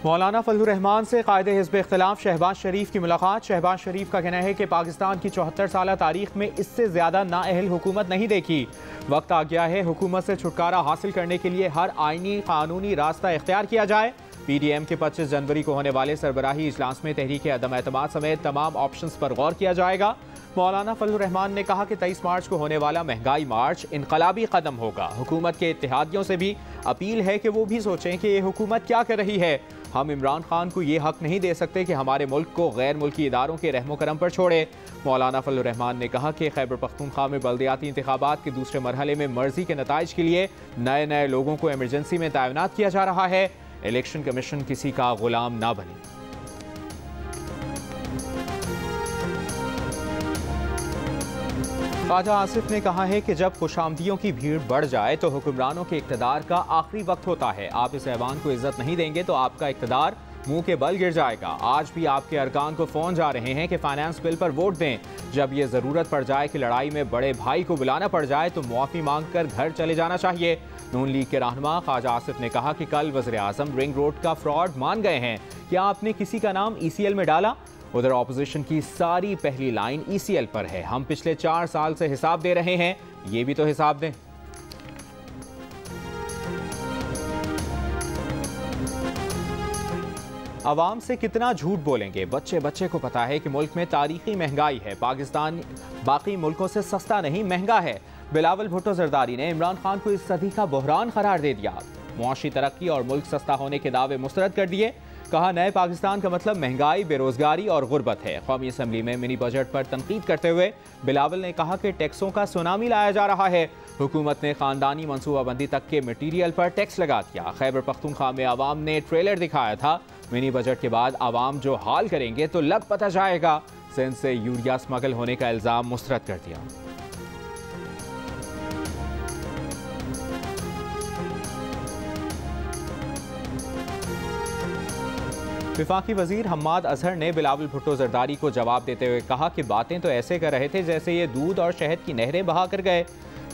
मौलाना फजलुर रहमान से कायदे हिज़्ब इख्तिलाफ शहबाज शरीफ की मुलाकात। शहबाज शरीफ का कहना है कि पाकिस्तान की 74 साल तारीख में इससे ज़्यादा नाअहल हुकूमत नहीं देखी। वक्त आ गया है हुकूमत से छुटकारा हासिल करने के लिए हर आईनी कानूनी रास्ता इख्तियार किया जाए। PDM के 25 जनवरी को होने वाले सरबराही इजलास में तहरीक अदम एतमाद समेत तमाम ऑप्शंस पर गौर किया जाएगा। मौलाना फजलुर रहमान ने कहा कि 23 मार्च को होने वाला महंगाई मार्च इनकलाबी कदम होगा। हुकूमत के इत्तेहादियों से भी अपील है कि वो भी सोचें कि ये हुकूमत क्या कर रही है। हम इमरान खान को ये हक नहीं दे सकते कि हमारे मुल्क को गैर मुल्की इदारों के रहमो करम पर छोड़े। मौलाना फजलुर रहमान ने कहा कि खैबर पख्तूनख्वा में बल्दियाती इंतखाबात के दूसरे मरहले में मर्जी के नताइज के लिए नए लोगों को इमरजेंसी में तैनात किया जा रहा है। इलेक्शन कमीशन किसी का गुलाम ना बने। ख्वाजा आसिफ ने कहा है कि जब खुशामदियों की भीड़ बढ़ जाए तो हुक्मरानों के इक़्तिदार का आखिरी वक्त होता है। आप इस ऐवान को इज्जत नहीं देंगे तो आपका इक़्तिदार मुंह के बल गिर जाएगा। आज भी आपके अरकान को फोन जा रहे हैं कि फाइनेंस बिल पर वोट दें। जब ये ज़रूरत पड़ जाए कि लड़ाई में बड़े भाई को बुलाना पड़ जाए तो मुआफ़ी मांग कर घर चले जाना चाहिए। नून लीग के रहनुमा ख्वाजा आसिफ ने कहा कि कल वज़ीर आज़म रिंग रोड का फ्रॉड मान गए हैं। क्या आपने किसी का नाम ECL में डाला? उधर ऑपोजिशन की सारी पहली लाइन ECL पर है। हम पिछले 4 साल से हिसाब दे रहे हैं, ये भी तो हिसाब दें। अवाम से कितना झूठ बोलेंगे? बच्चे बच्चे को पता है कि मुल्क में तारीखी महंगाई है। पाकिस्तान बाकी मुल्कों से सस्ता नहीं, महंगा है। बिलावल भुट्टो जरदारी ने इमरान खान को इस सदी का बहरान करार दे दिया। मुआशी तरक्की और मुल्क सस्ता होने के दावे मुस्तरद कर दिए। कहा नए पाकिस्तान का मतलब महंगाई, बेरोजगारी और गुर्बत है। कौमी असम्बली में मिनी बजट पर तनकीद करते हुए बिलावल ने कहा कि टैक्सों का सुनामी लाया जा रहा है। हुकूमत ने खानदानी मनसूबाबंदी तक के मटीरियल पर टैक्स लगा दिया। खैबर पख्तूनख्वा में आवाम ने ट्रेलर दिखाया था। मिनी बजट के बाद आवाम जो हाल करेंगे तो लग पता जाएगा। सिंध से यूरिया स्मगल होने का इल्जाम मुस्तरद कर दिया। विफाकी वजीर हम्माद अजहर ने बिलावल भुट्टो जरदारी को जवाब देते हुए कहा कि बातें तो ऐसे कर रहे थे जैसे ये दूध और शहद की नहरें बहा कर गए।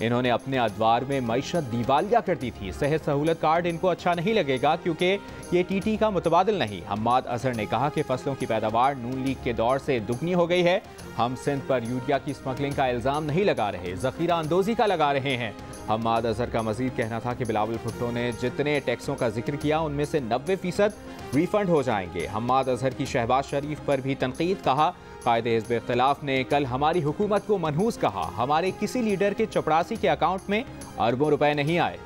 इन्होंने अपने अदवार में मईशत दिवालिया कर दी थी। सेहत सहूलत कार्ड इनको अच्छा नहीं लगेगा क्योंकि ये TT का मुतबादिल नहीं। हम्माद अजहर ने कहा कि फसलों की पैदावार नून लीग के दौर से दुगनी हो गई है। हम सिंध पर यूरिया की स्मगलिंग का इल्ज़ाम नहीं लगा रहे, ज़ख़ीरा अंदोज़ी का लगा रहे हैं। हम्माद अजहर का मजीद कहना था कि बिलावल भुट्टो ने जितने टैक्सों का जिक्र किया उनमें से 90% रिफंड हो जाएंगे। हम्माद अजहर की शहबाज शरीफ पर भी तनकीद। कहा कायदे हिज़्ब इख्तिलाफ ने कल हमारी हुकूमत को मनहूस कहा। हमारे किसी लीडर के चपरासी के अकाउंट में अरबों रुपए नहीं आए।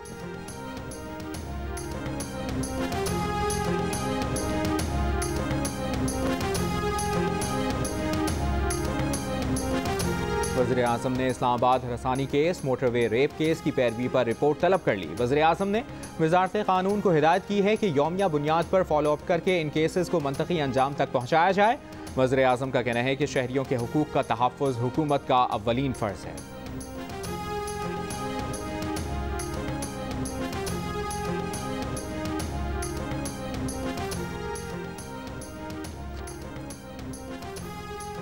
वज़ीर आज़म ने इस्लामाबाद हरसानी केस, मोटरवे रेप केस की पैरवी पर रिपोर्ट तलब कर ली। वज़ीर आज़म ने वज़ारत कानून को हिदायत की है कि यौमिया बुनियाद पर फॉलो अप करके इन केसेस को मंतकी अंजाम तक पहुँचाया जाए। वज़ीर आज़म का कहना है कि शहरियों के हुकूक का तहफ़्फ़ुज़ हुकूमत का अव्वलीन फ़र्ज़ है।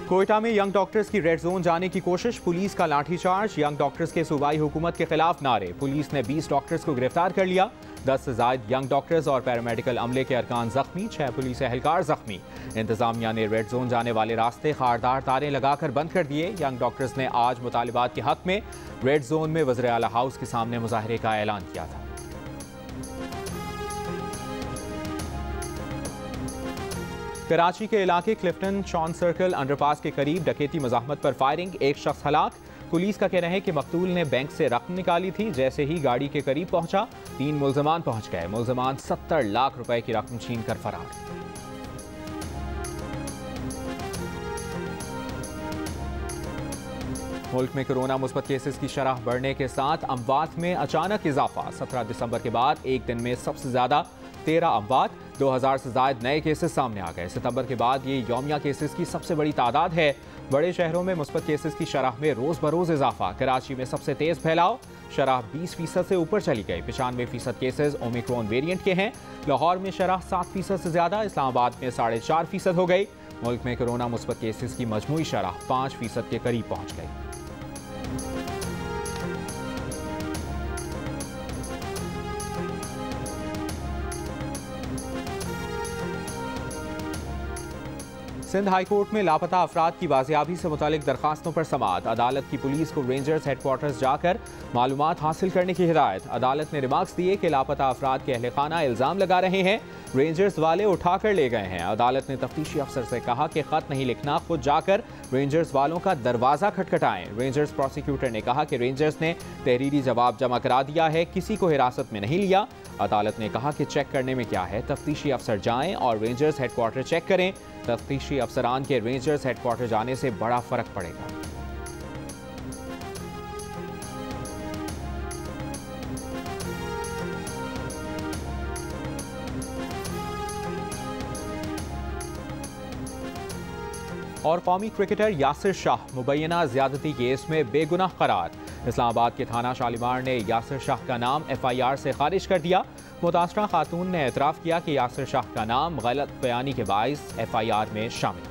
कोयटा में यंग डॉक्टर्स की रेड जोन जाने की कोशिश, पुलिस का लाठीचार्ज। यंग डॉक्टर्स के सूबाई हुकूमत के खिलाफ नारे। पुलिस ने 20 डॉक्टर्स को गिरफ्तार कर लिया। 10 से ज़ायद यंग डॉक्टर्स और पैरामेडिकल अमले के अरकान जख्मी, 6 पुलिस एहलकार जख्मी। इंतजामिया ने रेड जोन जाने वाले रास्ते खारदार तारें लगाकर बंद कर दिए। यंग डॉक्टर्स ने आज मुतालिबात के हक में रेड जोन में वज़ीर आला हाउस के सामने मुजाहरे का ऐलान किया था। कराची के इलाके क्लिफ्टन शॉन सर्कल अंडरपास के करीब डकैती मज़ाहमत पर फायरिंग, एक शख्स हलाक। पुलिस का कहना है कि मकतूल ने बैंक से रकम निकाली थी। जैसे ही गाड़ी के करीब पहुंचा 3 मुल्ज़मान पहुंच गए। मुल्ज़मान 70 लाख रुपए की रकम छीन कर फरार। मुल्क में कोरोना मुस्बत केसेस की शरह बढ़ने के साथ अमवात में अचानक इजाफा। 17 दिसंबर के बाद एक दिन में सबसे ज्यादा 13 अमवात, 2000 से ज्यादा नए केसेस सामने आ गए। सितंबर के बाद ये यौमिया केसेस की सबसे बड़ी तादाद है। बड़े शहरों में मुस्बत केसेस की शरह में रोज बरोज इजाफा। कराची में सबसे तेज फैलाव, शरह 20% से ऊपर चली गई। 95% केसेस ओमिक्रॉन वेरिएंट के हैं। लाहौर में शरह 7% से ज्यादा, इस्लामाबाद में 4.5% हो गई। मुल्क में कोरोना मुस्बत केसेस की मजमूई शरह 5% के करीब पहुंच गई। सिंध हाई कोर्ट में लापता अफराद की बाजियाबी से मुतालिक दरखास्तों पर समाअत। अदालत की पुलिस को रेंजर्स हेडक्वार्टर्स जाकर मालूमात हासिल करने की हिदायत। अदालत ने रिमार्क्स दिए कि लापता अफराद के अहले खाना इल्ज़ाम लगा रहे हैं रेंजर्स वाले उठाकर ले गए हैं। अदालत ने तफ्तीशी अफसर से कहा कि खत नहीं लिखना, खुद जाकर रेंजर्स वालों का दरवाजा खटखटाएं। रेंजर्स प्रोसिक्यूटर ने कहा कि रेंजर्स ने तहरीरी जवाब जमा करा दिया है, किसी को हिरासत में नहीं लिया। अदालत ने कहा कि चेक करने में क्या है, तफ्तीशी अफसर जाएं और रेंजर्स हेडक्वार्टर चेक करें। तफ्तीशी अफसरान के रेंजर्स हेडक्वार्टर जाने से बड़ा फर्क पड़ेगा। और कौमी क्रिकेटर यासिर शाह मुबैना ज्यादती केस में बेगुनाह करार। इस्लामाबाद के थाना शालीमार ने यासिर शाह का नाम FIR से खारिज कर दिया। मुतासरा खातून ने एतराफ़ किया कि यासिर शाह का नाम गलत बयानी के बाइस FIR में शामिल।